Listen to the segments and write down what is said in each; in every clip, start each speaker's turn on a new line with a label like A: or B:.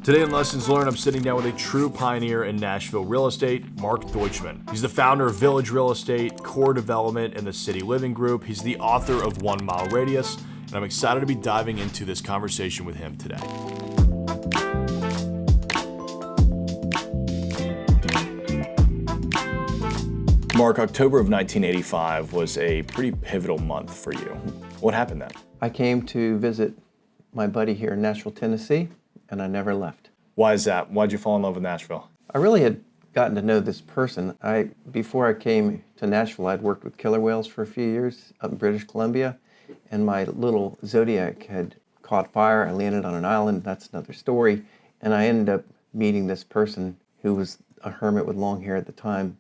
A: Today in Lessons Learned, I'm sitting down with a true pioneer in Nashville real estate, Mark Deutschmann. He's the founder of Village Real Estate, Core Development, and the City Living Group. He's the author of 1 Mile Radius, and I'm excited to be diving into this conversation with him today. Mark, October of 1985 was a pretty pivotal month for you. What happened then?
B: I came to visit my buddy here in Nashville, Tennessee, and I never left.
A: Why is that? Why'd you fall in love with Nashville?
B: I really had gotten to know this person. Before I came to Nashville, I'd worked with killer whales for a few years up in British Columbia, and my little Zodiac had caught fire. I landed on an island. That's another story. And I ended up meeting this person who was a hermit with long hair at the time.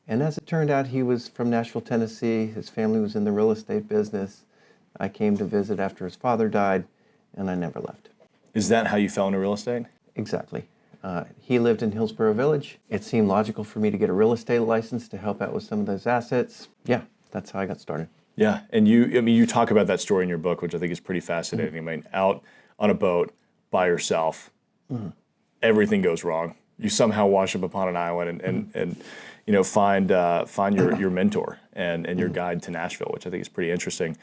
B: And as it turned out, he was from Nashville, Tennessee. His family was in the real estate business. I came to visit after his father died, and I never left.
A: Is that how you fell into real estate?
B: Exactly. He lived in Hillsboro Village. It seemed logical for me to get a real estate license to help out with some of those assets. Yeah, that's how I got started.
A: Yeah, and you talk about that story in your book, which I think is pretty fascinating. I mean, out on a boat by yourself, everything goes wrong. You somehow wash up upon an island and you know, find your mentor and your guide to Nashville, which I think is pretty interesting.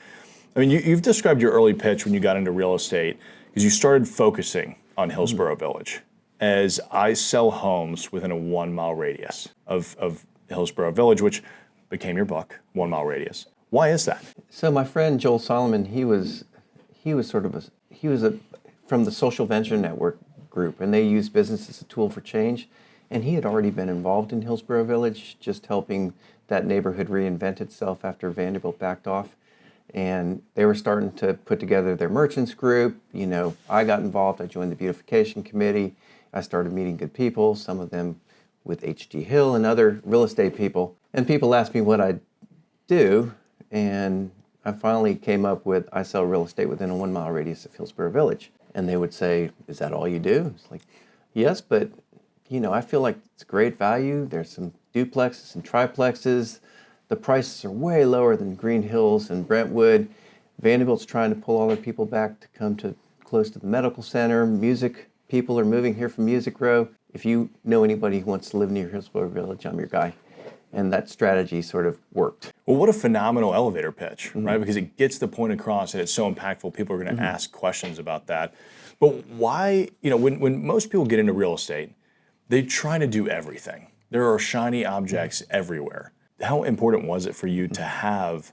A: I mean, you've described your early pitch when you got into real estate because you started focusing on Hillsboro Village as I sell homes within a 1 mile radius of Hillsboro Village, which became your book, 1 Mile Radius. Why is that?
B: So my friend Joel Solomon, he was from the Social Venture Network group, and they use business as a tool for change. And he had already been involved in Hillsboro Village, just helping that neighborhood reinvent itself after Vanderbilt backed off. And they were starting to put together their merchants group. You know, I got involved. I joined the beautification committee. I started meeting good people, some of them with H.G. Hill and other real estate people. And people asked me what I'd do. And I finally came up with, I sell real estate within a 1 mile radius of Hillsboro Village. And they would say, is that all you do? It's like, yes, but you know, I feel like it's great value. There's some duplexes and triplexes. The prices are way lower than Green Hills and Brentwood. Vanderbilt's trying to pull all their people back to come to close to the medical center. Music people are moving here from Music Row. If you know anybody who wants to live near Hillsboro Village, I'm your guy. And that strategy sort of worked.
A: Well, what a phenomenal elevator pitch, right? Because it gets the point across and it's so impactful. People are going to ask questions about that. But why, you know, when most people get into real estate, they try to do everything. There are shiny objects everywhere. How important was it for you to have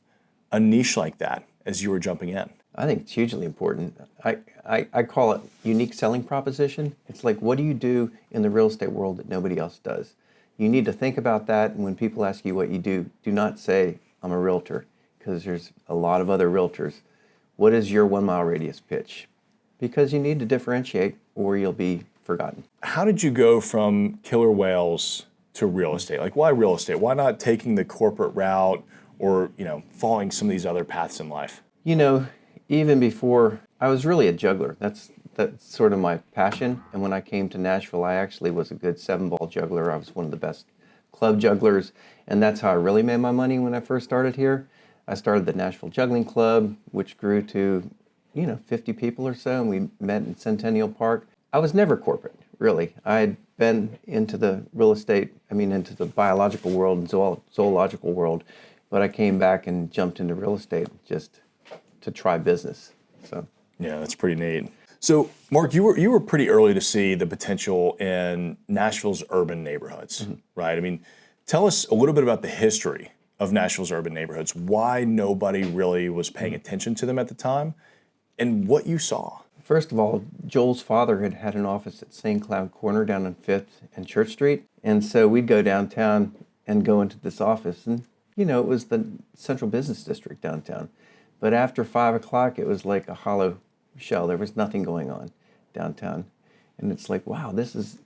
A: a niche like that as you were jumping in?
B: I think it's hugely important. I call it unique selling proposition. It's like, what do you do in the real estate world that nobody else does? You need to think about that, and when people ask you what you do not say, I'm a realtor, because there's a lot of other realtors. What is your 1 mile radius pitch? Because you need to differentiate or you'll be forgotten.
A: How did you go from killer whales to real estate? Like, why real estate? Why not taking the corporate route or, you know, following some of these other paths in life?
B: You know, even before, I was really a juggler. That's sort of my passion. And when I came to Nashville, I actually was a good 7-ball juggler. I was one of the best club jugglers. And that's how I really made my money when I first started here. I started the Nashville Juggling Club, which grew to, 50 people or so. And we met in Centennial Park. I was never corporate, really. I had been into the real estate, into the biological world and zoological world, but I came back and jumped into real estate just to try business. So
A: yeah, that's pretty neat. So Mark, you were pretty early to see the potential in Nashville's urban neighborhoods, right? I mean, tell us a little bit about the history of Nashville's urban neighborhoods, why nobody really was paying attention to them at the time, and what you saw.
B: First of all, Joel's father had an office at St. Cloud Corner down on 5th and Church Street. And so we'd go downtown and go into this office. And, it was the central business district downtown. But after 5 o'clock, it was like a hollow shell. There was nothing going on downtown. And it's like, wow, this is,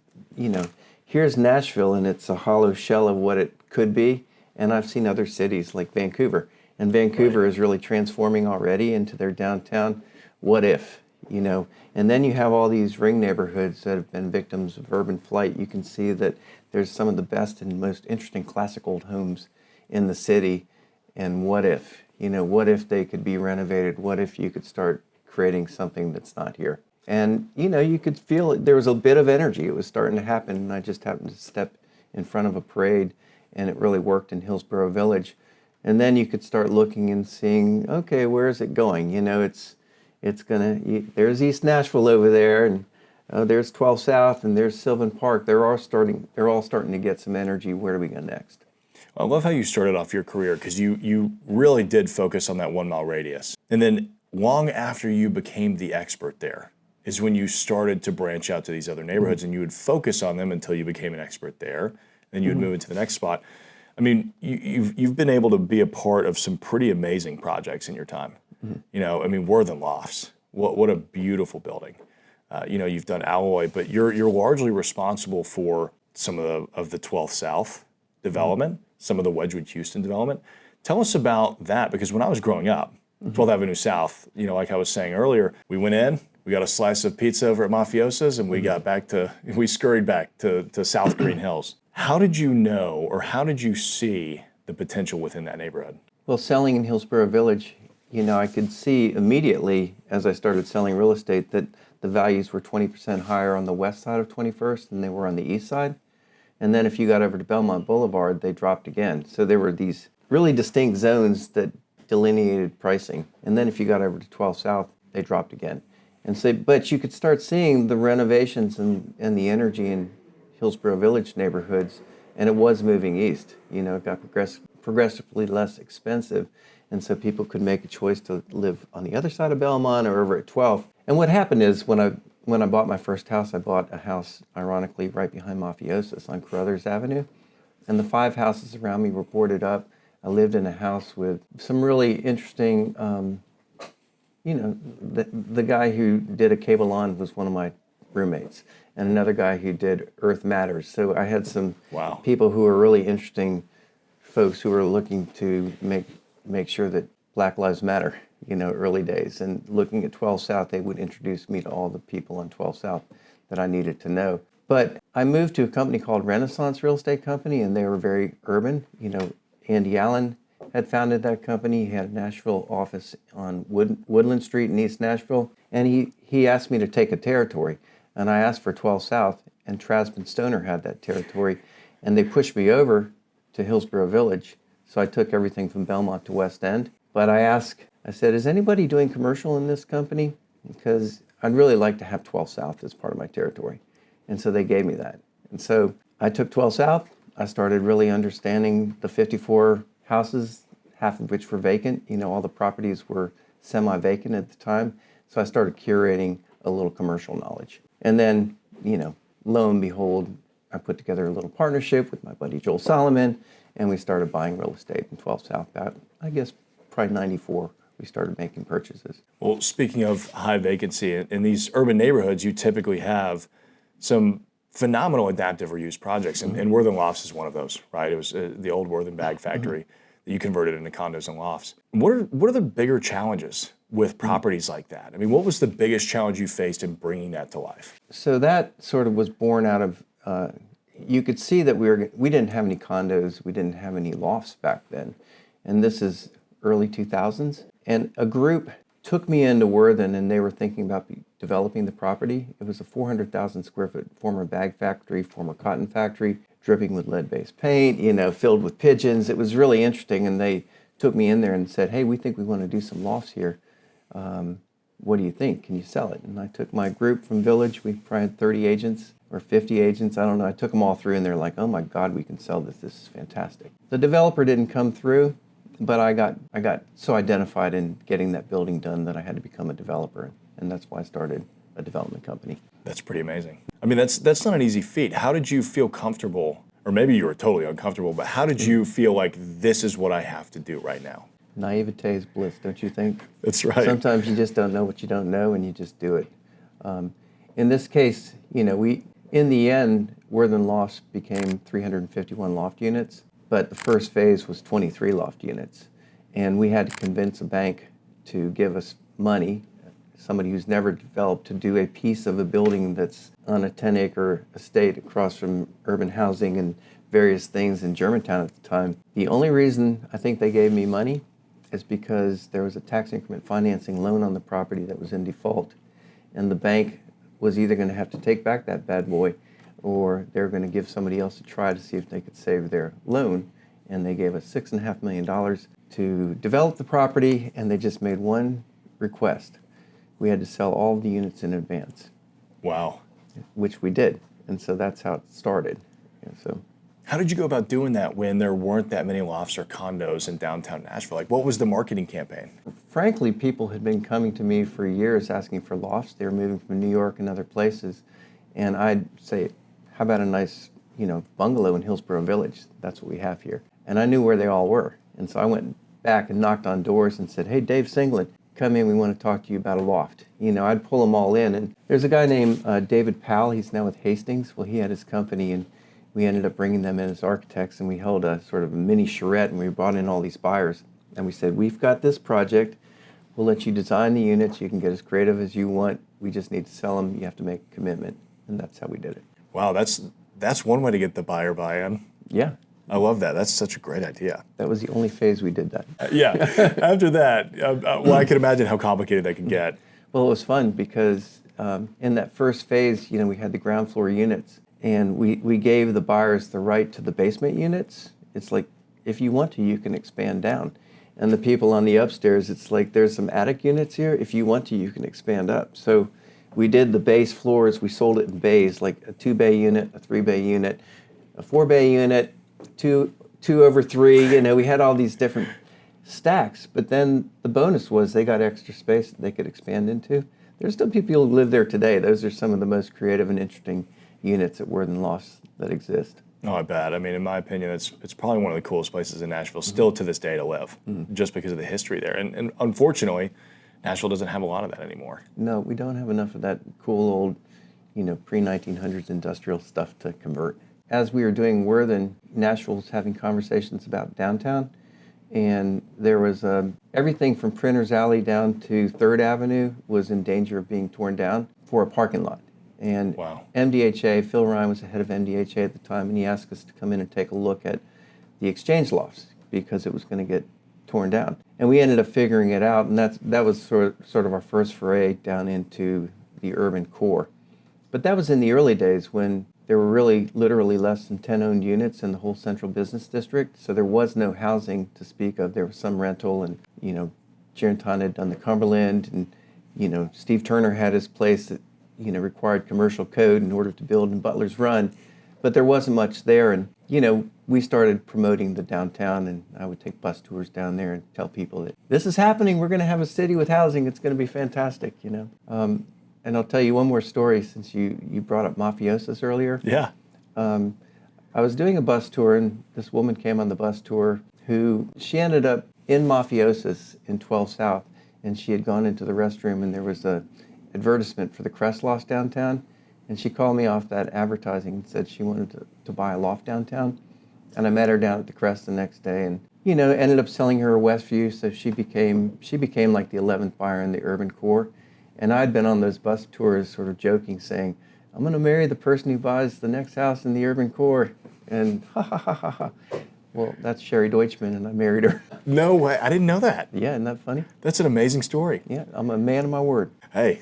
B: here's Nashville, and it's a hollow shell of what it could be. And I've seen other cities like Vancouver. And Vancouver is really transforming already into their downtown. What if? And then you have all these ring neighborhoods that have been victims of urban flight. You can see that there's some of the best and most interesting classic old homes in the city. And what if? What if they could be renovated? What if you could start creating something that's not here? And, you could feel it. There was a bit of energy. It was starting to happen, and I just happened to step in front of a parade, and it really worked in Hillsboro Village. And then you could start looking and seeing, okay, where is it going? There's East Nashville over there, and there's 12 South, and there's Sylvan Park. They're all starting to get some energy. Where do we go next?
A: I love how you started off your career, because you really did focus on that 1 mile radius. And then long after you became the expert there is when you started to branch out to these other neighborhoods, and you would focus on them until you became an expert there. Then you would move into the next spot. I mean, you've been able to be a part of some pretty amazing projects in your time. Worthen Lofts, what a beautiful building. You've done Alloy, but you're largely responsible for some of the 12th South development, some of the Wedgwood Houston development. Tell us about that, because when I was growing up, 12th Avenue South, like I was saying earlier, we went in, we got a slice of pizza over at Mafiosa's, and we scurried back to South Green Hills. How did you know, or how did you see the potential within that neighborhood?
B: Well, selling in Hillsboro Village, I could see immediately as I started selling real estate that the values were 20% higher on the west side of 21st than they were on the east side. And then if you got over to Belmont Boulevard, they dropped again. So there were these really distinct zones that delineated pricing. And then if you got over to 12 South, they dropped again. And so, but you could start seeing the renovations and the energy in Hillsboro Village neighborhoods, and it was moving east. It got progressively less expensive, and so people could make a choice to live on the other side of Belmont or over at 12th. And what happened is when I bought my first house, I bought a house, ironically, right behind Mafiosa's on Carruthers Avenue, and the 5 houses around me were boarded up. I lived in a house with some really interesting, the guy who did A Cable On was one of my roommates, and another guy who did Earth Matters. So I had some people who were really interesting folks who were looking to make sure that Black Lives Matter, early days. And looking at 12 South, they would introduce me to all the people on 12 South that I needed to know. But I moved to a company called Renaissance Real Estate Company, and they were very urban. Andy Allen had founded that company. He had a Nashville office on Woodland Street in East Nashville, and he asked me to take a territory. And I asked for 12 South, and Trasman Stoner had that territory, and they pushed me over to Hillsboro Village. So I took everything from Belmont to West End. But I said, is anybody doing commercial in this company? Because I'd really like to have 12 South as part of my territory. And so they gave me that. And so I took 12 South. I started really understanding the 54 houses, half of which were vacant. All the properties were semi-vacant at the time. So I started curating a little commercial knowledge. And then, lo and behold, I put together a little partnership with my buddy Joel Solomon, and we started buying real estate in 12 South. Probably 94, we started making purchases.
A: Well, speaking of high vacancy, in these urban neighborhoods, you typically have some phenomenal adaptive reuse projects, and Worthen Lofts is one of those, right? It was the old Worthen bag factory that you converted into condos and lofts. What are the bigger challenges with properties like that? What was the biggest challenge you faced in bringing that to life?
B: So that sort of was born out of, you could see that we didn't have any condos, we didn't have any lofts back then. And this is early 2000s. And a group took me into Worthen, and they were thinking about developing the property. It was a 400,000 square foot former bag factory, former cotton factory, dripping with lead-based paint, filled with pigeons. It was really interesting, and they took me in there and said, hey, we think we want to do some lofts here. What do you think? Can you sell it? And I took my group from Village. We probably had 30 agents or 50 agents. I don't know. I took them all through, and they're like, oh my God, we can sell this. This is fantastic. The developer didn't come through, but I got so identified in getting that building done that I had to become a developer, and that's why I started a development company.
A: That's pretty amazing. That's not an easy feat. How did you feel comfortable, or maybe you were totally uncomfortable, but how did you feel like this is what I have to do right now?
B: Naivete is bliss, don't you think?
A: That's right.
B: Sometimes you just don't know what you don't know, and you just do it. In this case, in the end, Worthen Lofts became 351 loft units, but the first phase was 23 loft units. And we had to convince a bank to give us money, somebody who's never developed, to do a piece of a building that's on a 10-acre estate across from urban housing and various things in Germantown at the time. The only reason I think they gave me money is because there was a tax increment financing loan on the property that was in default. and the bank was either going to have to take back that bad boy, or they're going to give somebody else a try to see if they could save their loan. And they gave us $6.5 million to develop the property, and they just made one request. We had to sell all the units in advance.
A: Wow.
B: Which we did, and so that's how it started. So,
A: how did you go about doing that when there weren't that many lofts or condos in downtown Nashville? Like, what was the marketing campaign?
B: Frankly, people had been coming to me for years asking for lofts. They were moving from New York and other places, and I'd say, how about a nice, bungalow in Hillsboro Village? That's what we have here. And I knew where they all were, and so I went back and knocked on doors and said, "Hey, Dave Singleton, come in, we want to talk to you about a loft." I'd pull them all in, and there's a guy named David Powell. He's now with Hastings. Well, he had his company, and we ended up bringing them in as architects, and we held a sort of a mini charrette, and we brought in all these buyers, and we said, "We've got this project. We'll let you design the units. You can get as creative as you want. We just need to sell them. You have to make a commitment," and that's how we did it.
A: Wow, that's one way to get the buyer buy-in.
B: Yeah.
A: I love that. That's such a great idea.
B: That was the only phase we did that.
A: Yeah. After that, well, I can imagine how complicated that can get.
B: Well, it was fun because in that first phase, we had the ground floor units, and we gave the buyers the right to the basement units. It's like, if you want to, you can expand down. And the people on the upstairs, it's like, there's some attic units here. If you want to, you can expand up. So we did the base floors. We sold it in bays, like a 2-bay unit, a 3-bay unit, a 4-bay unit, two over 3. We had all these different stacks, but then the bonus was they got extra space that they could expand into. There's still people who live there today. Those are some of the most creative and interesting units at Worthen Lofts that exist.
A: Oh, I bet. I mean, in my opinion, it's probably one of the coolest places in Nashville still to this day to live, just because of the history there. And unfortunately, Nashville doesn't have a lot of that anymore.
B: No, we don't have enough of that cool old, pre-1900s industrial stuff to convert. As we were doing Worthen, Nashville was having conversations about downtown, and there was everything from Printer's Alley down to 3rd Avenue was in danger of being torn down for a parking lot. And
A: wow.
B: MDHA, Phil Ryan was the head of MDHA at the time, and he asked us to come in and take a look at the exchange lofts because it was going to get torn down. And we ended up figuring it out, and that was sort of our first foray down into the urban core. But that was in the early days when there were really literally less than 10 owned units in the whole central business district, so there was no housing to speak of. There was some rental, and Geronton had done the Cumberland, and Steve Turner had his place that required commercial code in order to build in Butler's Run, but there wasn't much there. And we started promoting the downtown, and I would take bus tours down there and tell people that this is happening. We're going to have a city with housing. It's going to be fantastic. And I'll tell you one more story since you brought up mafiosos earlier.
A: Yeah.
B: I was doing a bus tour, and this woman came on the bus tour she ended up in mafiosos in 12 South, and she had gone into the restroom, and there was a advertisement for the Crest Lofts downtown, and she called me off that advertising and said she wanted to buy a loft downtown. And I met her down at the Crest the next day, and ended up selling her a Westview, so she became like the 11th buyer in the urban core. And I'd been on those bus tours sort of joking, saying, "I'm going to marry the person who buys the next house in the urban core." And ha ha ha ha ha. Well, that's Sherry Deutschmann, and I married her.
A: No way. I didn't know that.
B: Yeah, isn't that funny?
A: That's an amazing story.
B: Yeah, I'm a man of my word.
A: Hey,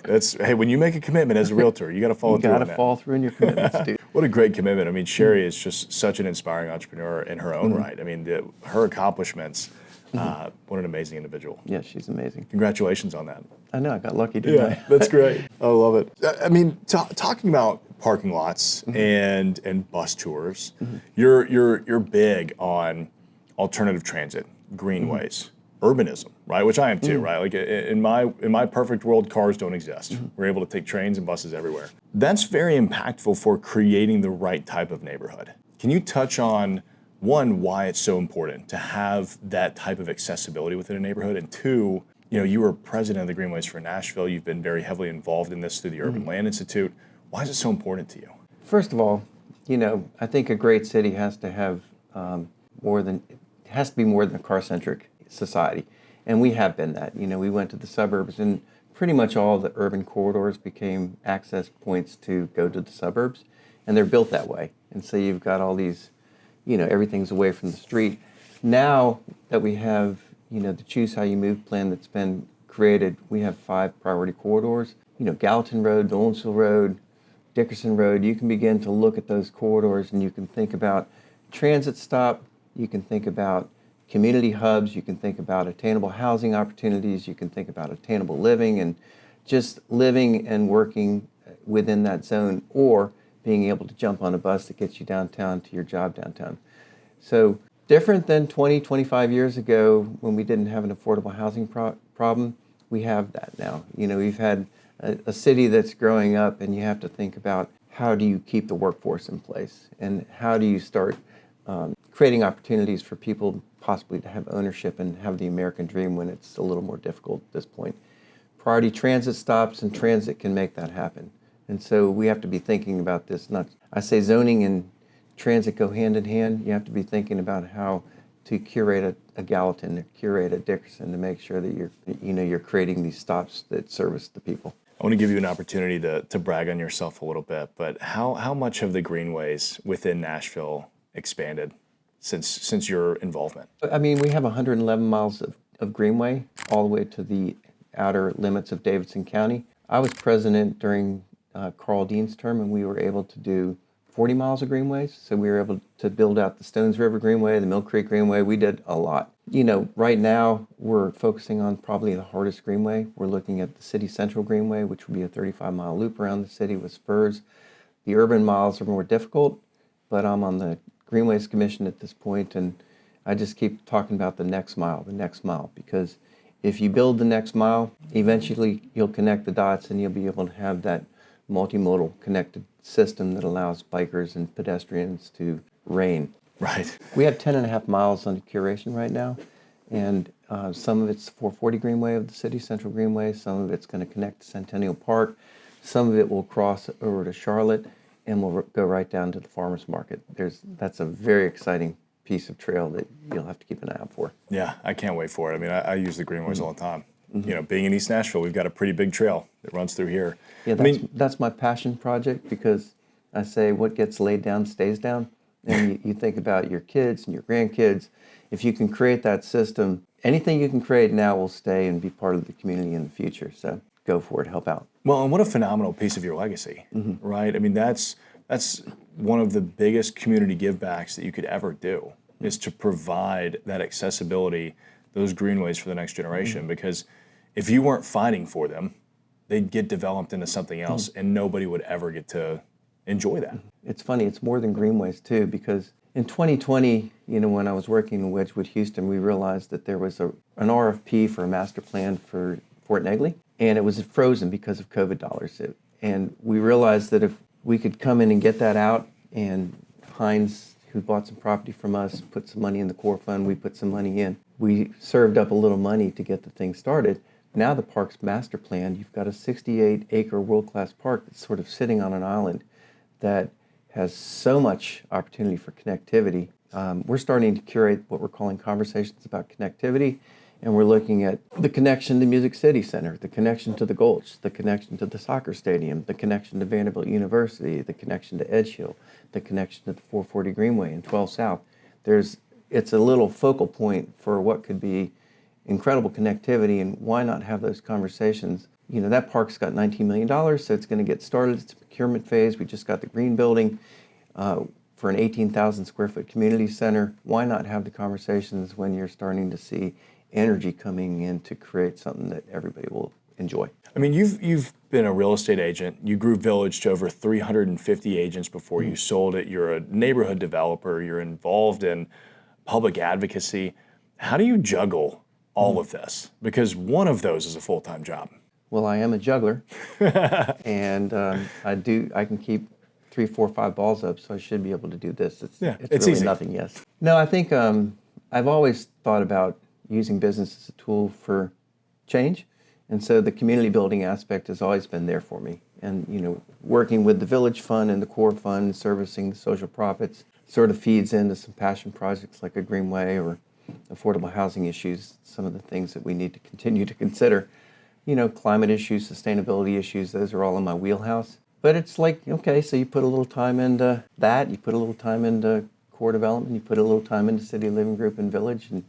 A: when you make a commitment as a realtor, you got to follow through on that.
B: You got to follow through in your commitments, dude.
A: What a great commitment. I mean, Sherry is just such an inspiring entrepreneur in her own right. I mean, her accomplishments, what an amazing individual.
B: Yeah, she's amazing.
A: Congratulations on that.
B: I know, I got lucky, didn't I?
A: That's great. I love it. I mean, talking about parking lots and bus tours, you're big on alternative transit, greenways, urbanism, right? Which I am too, right? Like in my perfect world, cars don't exist. We're able to take trains and buses everywhere. That's very impactful for creating the right type of neighborhood. Can you touch on, one, why it's so important to have that type of accessibility within a neighborhood, and two, you were president of the Greenways for Nashville. You've been very heavily involved in this through the Urban Land Institute. Why is it so important to you?
B: First of all, I think a great city has to have has to be more than a car-centric society. And we have been that. We went to the suburbs, and pretty much all the urban corridors became access points to go to the suburbs, and they're built that way. And so you've got all these, everything's away from the street. Now that we have, the Choose How You Move plan that's been created, we have 5 priority corridors, Gallatin Road, Nolensville Road, Dickerson Road, you can begin to look at those corridors and you can think about transit stop, you can think about community hubs, you can think about attainable housing opportunities, you can think about attainable living and just living and working within that zone, or being able to jump on a bus that gets you downtown to your job downtown. So different than 20, 25 years ago when we didn't have an affordable housing problem, we have that now. We've had a city that's growing up, and you have to think about how do you keep the workforce in place, and how do you start creating opportunities for people possibly to have ownership and have the American dream when it's a little more difficult at this point. Priority transit stops and transit can make that happen. And so we have to be thinking about this. I say zoning and transit go hand in hand. You have to be thinking about how to curate a Gallatin, or curate a Dickerson, to make sure that you're creating these stops that service the people.
A: I want to give you an opportunity to brag on yourself a little bit, but how much have the Greenways within Nashville expanded since your involvement?
B: I mean, we have 111 miles of Greenway all the way to the outer limits of Davidson County. I was president during Carl Dean's term, and we were able to do 40 miles of Greenways. So we were able to build out the Stones River Greenway, the Mill Creek Greenway. We did a lot. Right now we're focusing on probably the hardest Greenway. We're looking at the City Central Greenway, which would be a 35-mile loop around the city with spurs. The urban miles are more difficult, but I'm on the Greenways Commission at this point, and I just keep talking about the next mile, because if you build the next mile, eventually you'll connect the dots and you'll be able to have that multimodal connected system that allows bikers and pedestrians to reign.
A: Right.
B: We have 10.5 miles under curation right now, and some of it's 440 Greenway of the City Central Greenway, some of it's going to connect to Centennial Park, some of it will cross over to Charlotte, and will go right down to the farmers market. That's a very exciting piece of trail that you'll have to keep an eye out for.
A: Yeah, I can't wait for it. I mean, I use the Greenways all the time. Being in East Nashville, we've got a pretty big trail that runs through here.
B: Yeah, that's my passion project, because I say what gets laid down stays down. And you think about your kids and your grandkids. If you can create that system, anything you can create now will stay and be part of the community in the future. So go for it, help out.
A: Well, and what a phenomenal piece of your legacy, right? I mean, that's one of the biggest community givebacks that you could ever do, is to provide that accessibility, those greenways for the next generation. Because if you weren't fighting for them, they'd get developed into something else, and nobody would ever get to enjoy that.
B: It's funny, it's more than greenways too, because in 2020, when I was working in Wedgwood, Houston, we realized that there was an RFP for a master plan for Fort Negley, and it was frozen because of COVID dollars. And we realized that if we could come in and get that out, and Hines, who bought some property from us, put some money in the core fund, we put some money in. We served up a little money to get the thing started. Now the park's master plan, you've got a 68-acre world-class park that's sort of sitting on an island that has so much opportunity for connectivity. We're starting to curate what we're calling conversations about connectivity, and we're looking at the connection to Music City Center, the connection to the Gulch, the connection to the soccer stadium, the connection to Vanderbilt University, the connection to Edgehill, the connection to the 440 Greenway and 12 South. It's a little focal point for what could be incredible connectivity, and why not have those conversations? That park's got $19 million, so it's going to get started. It's a procurement phase. We just got the green building for an 18,000 square foot community center. Why not have the conversations when you're starting to see energy coming in to create something that everybody will enjoy?
A: I mean, you've been a real estate agent. You grew Village to over 350 agents before you sold it. You're a neighborhood developer. You're involved in public advocacy. How do you juggle all of this? Because one of those is a full-time job.
B: Well, I am a juggler, and I can keep 3, 4, 5 balls up, so I should be able to do this. It's really
A: easy.
B: nothing, yes. No, I think I've always thought about using business as a tool for change, and so the community building aspect has always been there for me. And working with the Village Fund and the Core Fund, servicing social profits, sort of feeds into some passion projects like a Greenway or affordable housing issues, some of the things that we need to continue to consider. Climate issues, sustainability issues, those are all in my wheelhouse. But it's like, okay, so you put a little time into that, you put a little time into core development, you put a little time into City Living Group and Village, and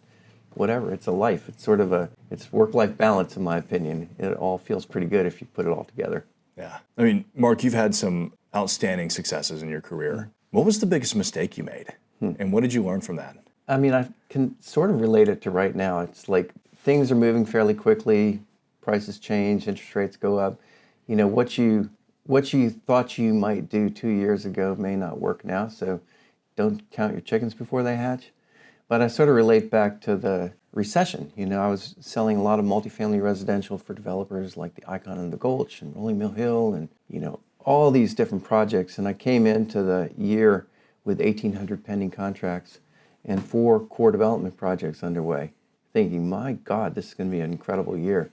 B: whatever. It's a life. It's sort of it's work-life balance, in my opinion. It all feels pretty good if you put it all together.
A: Yeah. I mean, Mark, you've had some outstanding successes in your career. What was the biggest mistake you made? And what did you learn from that?
B: I mean, I can sort of relate it to right now. It's like things are moving fairly quickly. Prices change, interest rates go up. You know, what you thought you might do 2 years ago may not work now. So don't count your chickens before they hatch. But I sort of relate back to the recession. You know, I was selling a lot of multifamily residential for developers like the Icon and the Gulch and Rolling Mill Hill and, you know, all these different projects. And I came into the year with 1,800 pending contracts and 4 core development projects underway, thinking, my God, this is going to be an incredible year.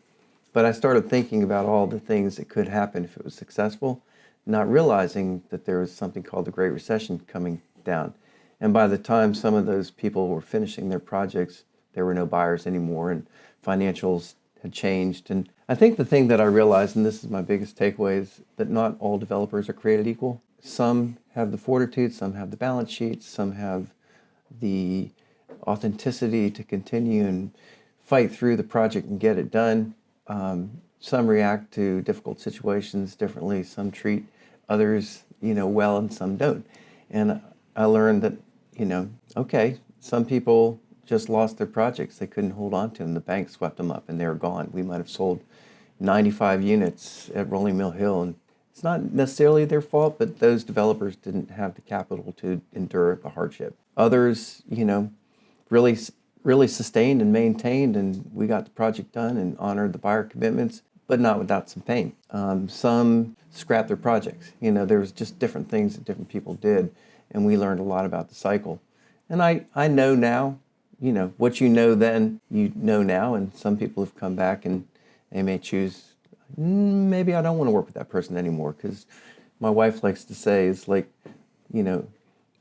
B: But I started thinking about all the things that could happen if it was successful, not realizing that there was something called the Great Recession coming down. And by the time some of those people were finishing their projects, there were no buyers anymore and financials had changed. And I think the thing that I realized, and this is my biggest takeaway, is that not all developers are created equal. Some have the fortitude, some have the balance sheets, some have the authenticity to continue and fight through the project and get it done. Some react to difficult situations differently. Some treat others, you know, well, and some don't. And I learned that, you know, okay, some people just lost their projects. They couldn't hold on to them. The bank swept them up and they were gone. We might have sold 95 units at Rolling Mill Hill, and it's not necessarily their fault, but those developers didn't have the capital to endure the hardship. Others, you know, really sustained and maintained, and we got the project done and honored the buyer commitments, but not without some pain. Some scrapped their projects. You know, there was just different things that different people did, and we learned a lot about the cycle. And I know now, you know, what you know then, you know now, and some people have come back and they may choose, maybe I don't want to work with that person anymore, because my wife likes to say, it's like, you know,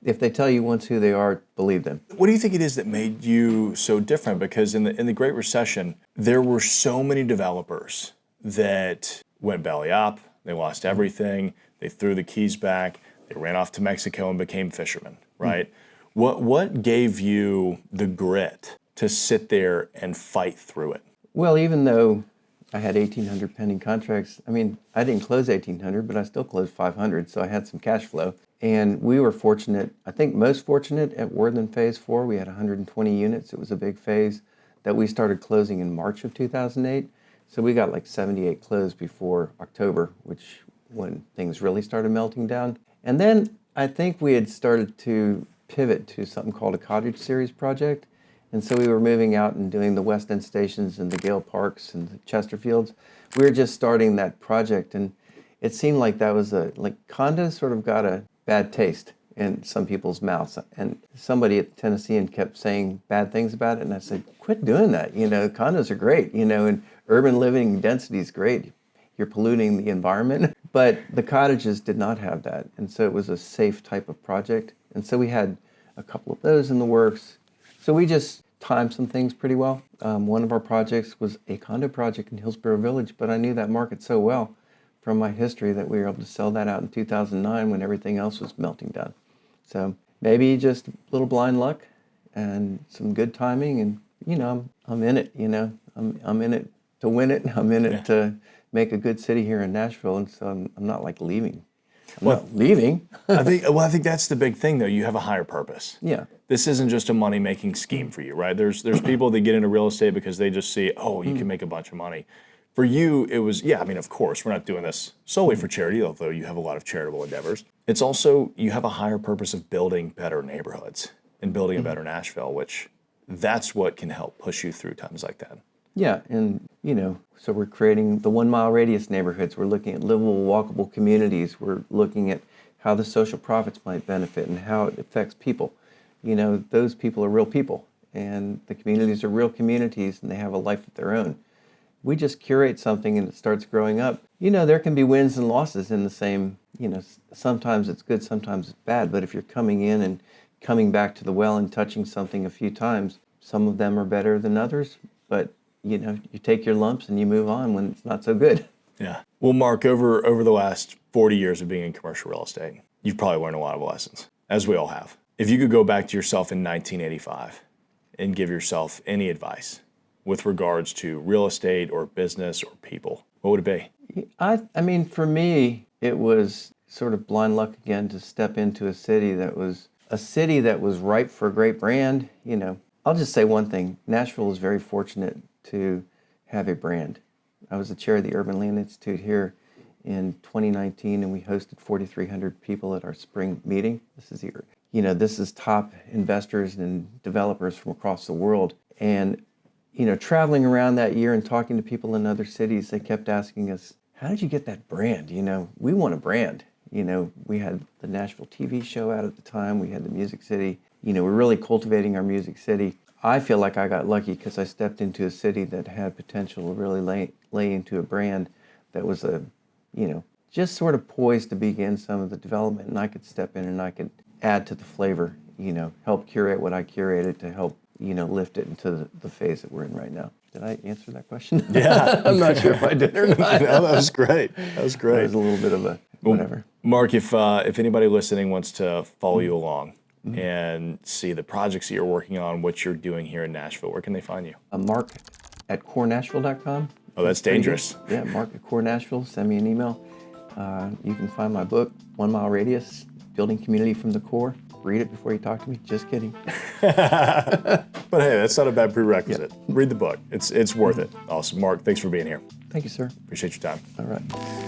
B: if they tell you once who they are, believe them.
A: What do you think it is that made you so different? Because in the Great Recession, there were so many developers that went belly up, they lost everything, they threw the keys back, they ran off to Mexico and became fishermen, right? What gave you the grit to sit there and fight through it?
B: Well, even though I had 1,800 pending contracts, I mean, I didn't close 1,800, but I still closed 500, so I had some cash flow. And we were fortunate, I think most fortunate at Worthing Phase 4. We had 120 units. It was a big phase that we started closing in March of 2008. So we got like 78 closed before October, which when things really started melting down. And then I think we had started to pivot to something called a cottage series project. And so we were moving out and doing the West End stations and the Gale Parks and the Chesterfields. We were just starting that project, and it seemed like that was like condos sort of got a bad taste in some people's mouths. And somebody at the Tennessean kept saying bad things about it, and I said, quit doing that. You know, condos are great, you know, and urban living density is great. You're polluting the environment. But the cottages did not have that, and so it was a safe type of project. And so we had a couple of those in the works. So we just timed some things pretty well. One of our projects was a condo project in Hillsboro Village, but I knew that market so well from my history that we were able to sell that out in 2009 when everything else was melting down. So maybe just a little blind luck and some good timing, and you know, I'm in it. You know, I'm in it to win it. I'm in it to make a good city here in Nashville, and so I'm not like leaving. I'm not leaving.
A: I think that's the big thing, though. You have a higher purpose.
B: Yeah.
A: This isn't just a money-making scheme for you, right? There's people that get into real estate because they just see, oh, you can make a bunch of money. For you, it was, I mean, of course, we're not doing this solely for charity, although you have a lot of charitable endeavors. It's also, you have a higher purpose of building better neighborhoods and building a better Nashville, which that's what can help push you through times like that.
B: Yeah, and you know, so we're creating the 1 mile radius neighborhoods. We're looking at livable, walkable communities. We're looking at how the social profits might benefit and how it affects people. You know, those people are real people, and the communities are real communities, and they have a life of their own. We just curate something and it starts growing up. You know, there can be wins and losses in the same, you know, sometimes it's good, sometimes it's bad, but if you're coming in and coming back to the well and touching something a few times, some of them are better than others, but you know, you take your lumps and you move on when it's not so good.
A: Yeah. Well, Mark, over the last 40 years of being in commercial real estate, you've probably learned a lot of lessons, as we all have. If you could go back to yourself in 1985 and give yourself any advice with regards to real estate or business or people, what would it be?
B: I mean, for me, it was sort of blind luck again to step into a city that was ripe for a great brand. You know, I'll just say one thing. Nashville is very fortunate to have a brand. I was the chair of the Urban Land Institute here in 2019, and we hosted 4,300 people at our spring meeting. This is top investors and developers from across the world. And, traveling around that year and talking to people in other cities, they kept asking us, how did you get that brand? We want a brand. We had the Nashville TV show out at the time. We had the Music City. We're really cultivating our Music City. I feel like I got lucky because I stepped into a city that had potential to really lay into a brand that was just sort of poised to begin some of the development, and I could step in and I could add to the flavor, help curate what I curated to help, lift it into the phase that we're in right now. Did I answer that question?
A: Yeah.
B: I'm not sure if I did or not.
A: No, that was great. That was great.
B: That was a little bit of a whatever.
A: Mark, if anybody listening wants to follow you along and see the projects that you're working on, what you're doing here in Nashville, where can they find you?
B: Mark at corenashville.com.
A: Oh, that's dangerous.
B: Yeah, Mark at Core Nashville. Send me an email. You can find my book, 1 Mile Radius, Building Community from the Core. Read it before you talk to me. Just kidding.
A: But hey, that's not a bad prerequisite. Read the book. It's worth it. Awesome. Mark, thanks for being here.
B: Thank you, sir.
A: Appreciate your time.
B: All right.